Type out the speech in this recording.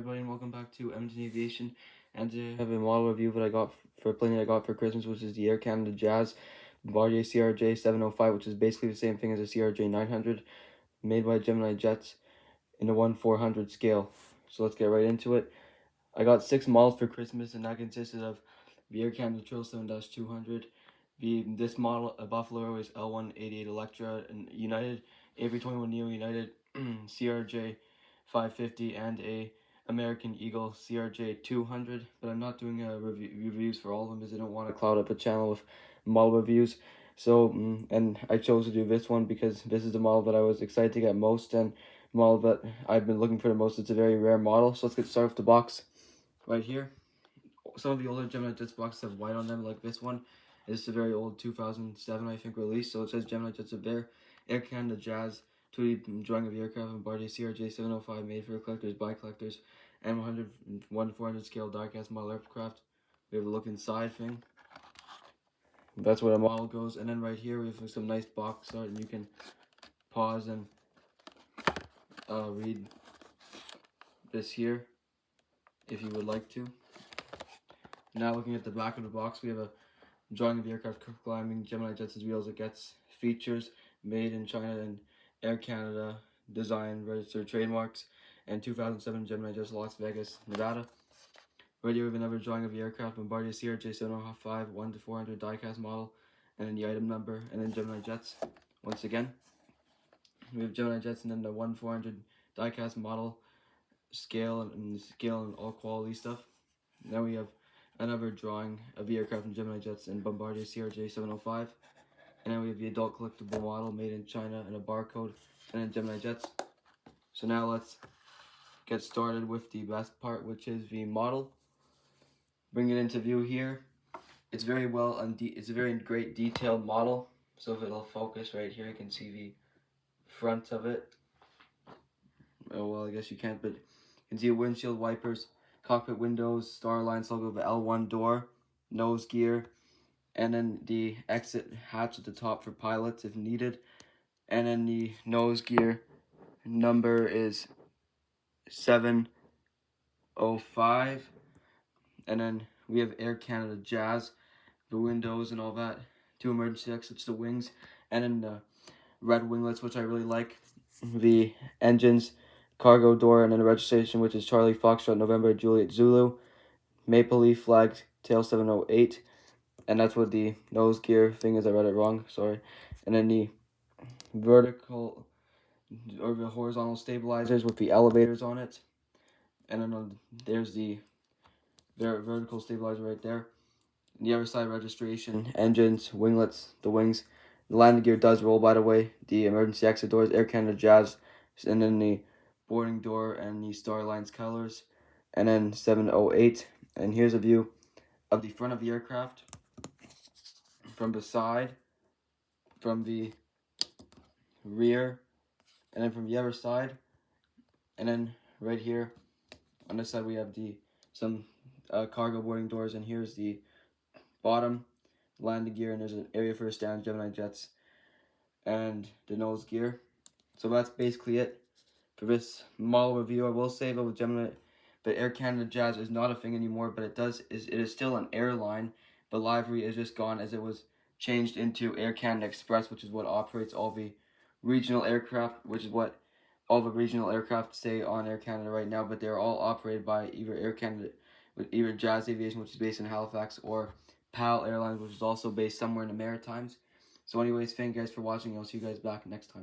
Everybody, and welcome back to MT Aviation. And today I have a model review that I got for a plane that I got for Christmas, which is the Air Canada Jazz Bombardier CRJ-705, which is basically the same thing as a CRJ-900, made by Gemini jets in the 1/400 scale. So let's get right into it. I got 6 models for Christmas, and that consisted of the Air Canada 777-200, this model, a Buffalo Airways L188 Electra, and United A321neo United CRJ-550, and a American Eagle CRJ-200, but I'm not doing reviews for all of them because I don't want to cloud up a channel with model reviews. So, and I chose to do this one because this is the model that I was excited to get most, and model that I've been looking for the most. It's a very rare model. So let's get started with the box right here. Some of the older Gemini Jets boxes have white on them, like this one. It's a very old 2007, I think, release. So it says Gemini Jets up there. Air Canada Jazz 2D drawing of the aircraft, Bombardier CRJ-705, made for collectors by collectors, and 1/400 scale diecast model aircraft. We have a look inside thing. That's where the model goes. And then right here we have some nice box art, and you can pause and read this here if you would like to. Now looking at the back of the box, we have a drawing of the aircraft climbing Gemini Jets as real as it gets. Features made in China and Air Canada design registered trademarks, and 2007 Gemini Jets Las Vegas, Nevada. Right here we have another drawing of the aircraft, Bombardier CRJ-705 1/400 diecast model, and then the item number, and then Gemini Jets. Once again, we have Gemini Jets and then the 1/400 diecast model scale and all quality stuff. Now we have another drawing of the aircraft and Gemini Jets and Bombardier CRJ-705. And then we have the adult collectible model made in China and a barcode, and then Gemini Jets. So now let's get started with the best part, which is the model. Bring it into view here. It's very well, it's a very great detailed model. So if it'll focus right here, you can see the front of it. Oh well, I guess you can't, but you can see windshield wipers, cockpit windows, star lines, logo of the L1 door, nose gear, and then the exit hatch at the top for pilots if needed. And then the nose gear number is 705. And then we have Air Canada Jazz, the windows and all that, 2 emergency exits, the wings, and then the red winglets, which I really like, the engines, cargo door, and then the registration, which is Charlie Foxtrot November Juliet Zulu, Maple Leaf flag tail 708, and that's what the nose gear thing is. I read it wrong, sorry. And then the vertical or the horizontal stabilizers with the elevators on it, and then there's the vertical stabilizer right there. And the other side, registration, engines, winglets, the wings. The landing gear does roll, by the way. The emergency exit doors, Air Canada Jazz, and then the boarding door and the Star Lines colors, and then 708. And here's a view of the front of the aircraft from the side, from the rear, and then from the other side. And then right here on this side we have some cargo boarding doors, and here's the bottom landing gear, and there's an area for stand Gemini Jets and the nose gear. So that's basically it for this model review. I will say about Gemini, the Air Canada Jazz is not a thing anymore, but it is still an airline. The livery is just gone as it was changed into Air Canada Express, which is what operates all the regional aircraft, which is what all the regional aircraft stay on Air Canada right now, but they're all operated by either Air Canada, with either Jazz Aviation, which is based in Halifax, or PAL Airlines, which is also based somewhere in the Maritimes. So anyways, thank you guys for watching. I'll see you guys back next time.